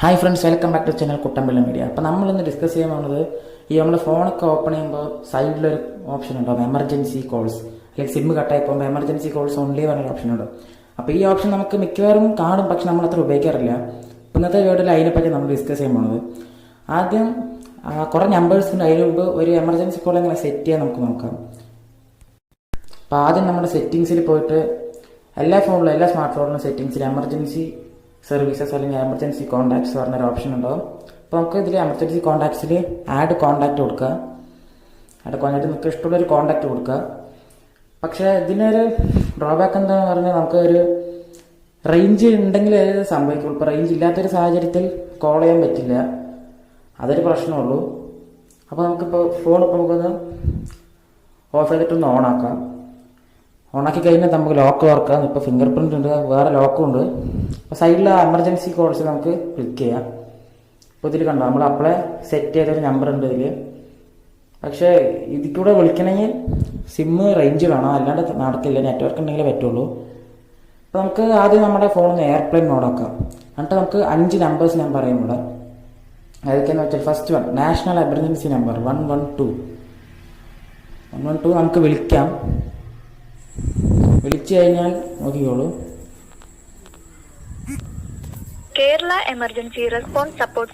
Hi friends, welcome back to channel Kuttanpilla. അപ്പോൾ നമ്മൾ ഇന്ന് ഡിസ്കസ് ചെയ്യാൻ പോകുന്നത് നമ്മുടെ ഫോണൊക്കെ ഓപ്പൺ ചെയ്യുമ്പോൾ സൈഡിലൊരു ഓപ്ഷൻ ഉണ്ടാവും, എമർജൻസി കോൾസ്. അല്ലെങ്കിൽ സിം കട്ടായി പോകുമ്പോൾ എമർജൻസി കോൾസ് ഓൺലി പറഞ്ഞൊരു ഓപ്ഷൻ ഉണ്ട്. അപ്പോൾ ഈ ഓപ്ഷൻ നമുക്ക് മിക്കവാറും കാണും, പക്ഷെ നമ്മൾ അത്ര ഉപയോഗിക്കാറില്ല. ഇന്നത്തെ വീഡിയോയിൽ അതിനെപ്പറ്റി നമ്മൾ ഡിസ്കസ് ചെയ്യാൻ പോകുന്നത്. ആദ്യം കുറേ നമ്പേഴ്സ് ഉണ്ട്, അതിന് മുമ്പ് ഒരു എമർജൻസി കോൾ എങ്ങനെ സെറ്റ് ചെയ്യാൻ നമുക്ക് നോക്കാം. അപ്പോൾ ആദ്യം നമ്മുടെ സെറ്റിങ്സിൽ പോയിട്ട് എല്ലാ സ്മാർട്ട് ഫോണിലും സെറ്റിങ്സിൽ എമർജൻസി സർവീസസ് അല്ലെങ്കിൽ എമർജൻസി കോൺടാക്ട്സ് പറഞ്ഞൊരു ഓപ്ഷൻ ഉണ്ടാവും. അപ്പോൾ നമുക്ക് ഇതിൽ എമർജൻസി കോൺടാക്ട്സിൽ ആഡ് കോൺടാക്റ്റ് കൊടുക്കുക. ആഡ് കോൺടാക്റ്റ് നമുക്ക് ഇഷ്ടമുള്ളൊരു കോൺടാക്റ്റ് കൊടുക്കുക. പക്ഷേ ഇതിനൊരു ഡ്രോബാക്ക് എന്താണെന്ന് പറഞ്ഞാൽ നമുക്ക് ഒരു റേഞ്ച് ഉണ്ടെങ്കിൽ അത് സംഭവിക്കുള്ളൂ. ഇപ്പോൾ റേഞ്ച് ഇല്ലാത്തൊരു സാഹചര്യത്തിൽ കോൾ ചെയ്യാൻ പറ്റില്ല, അതൊരു പ്രശ്നമുള്ളൂ. അപ്പോൾ നമുക്കിപ്പോൾ ഫോൺ ഇപ്പോൾ നമുക്കൊന്ന് ഓഫ് ചെയ്തിട്ടൊന്ന് ഓണാക്കാം. ഓണാക്കി കഴിഞ്ഞാൽ നമുക്ക് ലോക്ക് തുറക്കാം. ഇപ്പോൾ ഫിംഗർ പ്രിൻ്റ് ഉണ്ട്, വേറെ ലോക്കും ഉണ്ട്. അപ്പോൾ സൈഡിൽ എമർജൻസി കോൾസ് നമുക്ക് ക്ലിക്ക് ചെയ്യാം. അപ്പോൾ ഇതിൽ കണ്ടോ, നമ്മൾ അപ്ലൈ സെറ്റ് ചെയ്തൊരു നമ്പർ ഉണ്ട് ഇതിൽ. പക്ഷേ ഇതിൽ കൂടെ വിളിക്കണമെങ്കിൽ സിമ്മ് റേഞ്ച് വേണം, അല്ലാണ്ട് നടക്കില്ല, നെറ്റ്വർക്ക് ഉണ്ടെങ്കിലേ പറ്റുള്ളൂ. അപ്പോൾ നമുക്ക് ആദ്യം നമ്മുടെ ഫോണിൽ എയർപ്ലെയിൻ മോഡാക്കാം. എന്നിട്ട് നമുക്ക് 5 നമ്പേഴ്സ് ഞാൻ പറയും ഇവിടെ. ഏതൊക്കെയെന്ന് വെച്ചാൽ first one national emergency number 112 നമുക്ക് വിളിക്കാം. വിളിച്ചു കഴിഞ്ഞാൽ നോക്കിക്കോളൂ, കേരള എമർജൻസി റെസ്പോൺസ് സപ്പോർട്ട്.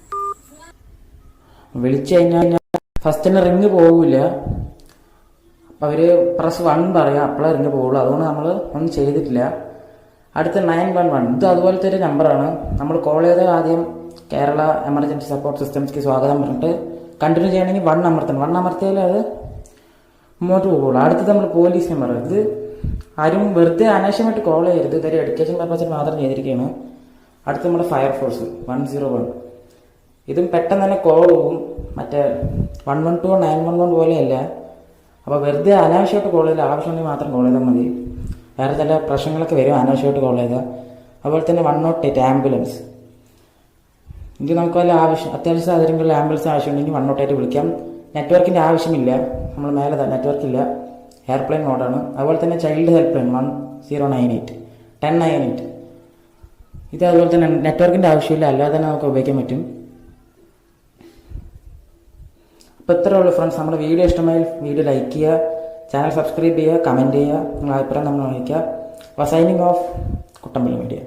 വിളിച്ചു കഴിഞ്ഞാൽ ഫസ്റ്റ് തന്നെ റിങ് പോകില്ല. അപ്പം അവർ +1 പറയാം, അപ്പോഴേ റിങ് പോകുള്ളൂ. അതുകൊണ്ട് നമ്മൾ ഒന്നും ചെയ്തിട്ടില്ല. അടുത്ത 911, ഇത് അതുപോലത്തെ ഒരു നമ്പറാണ്. നമ്മൾ കോൾ ചെയ്ത് ആദ്യം കേരള എമർജൻസി സപ്പോർട്ട് സിസ്റ്റംസ്ക്ക് സ്വാഗതം പറഞ്ഞിട്ട് കണ്ടിന്യൂ ചെയ്യണമെങ്കിൽ 1 അമർത്തണം. 1 അമർത്തിയാൽ അത് മുന്നോട്ട് പോകുള്ളൂ. അടുത്തത് നമ്മൾ പോലീസ് നമ്പർ. ഇത് ആരും വെറുതെ അനാവശ്യമായിട്ട് കോൾ ചെയ്യരുത്, ഇതൊരു എഡ്യൂക്കേഷൻ പർപ്പസിൽ മാത്രം ചെയ്തിരിക്കുകയാണ്. അടുത്ത് നമ്മുടെ ഫയർഫോഴ്സ് 101, ഇതും പെട്ടെന്ന് തന്നെ കോൾ പോകും. മറ്റേ 112 911 പോലെയല്ല. അപ്പോൾ വെറുതെ അനാവശ്യമായിട്ട് കോൾ ചെയ്താൽ ആവശ്യമുണ്ടെങ്കിൽ മാത്രം കോൾ ചെയ്താൽ മതി. വേറെ ചില പ്രശ്നങ്ങളൊക്കെ വരും അനാവശ്യമായിട്ട് കോൾ ചെയ്താൽ. അതുപോലെ തന്നെ 108 ആംബുലൻസ്. ഇത് നമുക്ക് വല്ല അത്യാവശ്യ സാഹചര്യങ്ങളിൽ ആംബുലൻസ് ആവശ്യമുണ്ടെങ്കിൽ 108 വിളിക്കാം. നെറ്റ്വർക്കിൻ്റെ ആവശ്യമില്ല, നമ്മൾ മേലെ നെറ്റ്വർക്കില്ല, എയർപ്ലെയിൻ മോഡാണ്. അതുപോലെ തന്നെ ചൈൽഡ് ഹെൽപ്പ് ലൈൻ 1098 1098, ഇത് അതുപോലെ തന്നെ നെറ്റ്വർക്കിൻ്റെ ആവശ്യമില്ല, അല്ലാതെ തന്നെ നമുക്ക് ഉപയോഗിക്കാൻ പറ്റും. അപ്പോൾ ഇത്രയേ ഉള്ളൂ ഫ്രണ്ട്സ്. നമ്മുടെ വീഡിയോ ഇഷ്ടമായി വീഡിയോ ലൈക്ക് ചെയ്യുക, ചാനൽ സബ്സ്ക്രൈബ് ചെയ്യുക, കമൻറ്റ് ചെയ്യുക, നിങ്ങളുടെ അഭിപ്രായം നമ്മൾ അറിയിക്കുക. Signing off Kuttampilla media.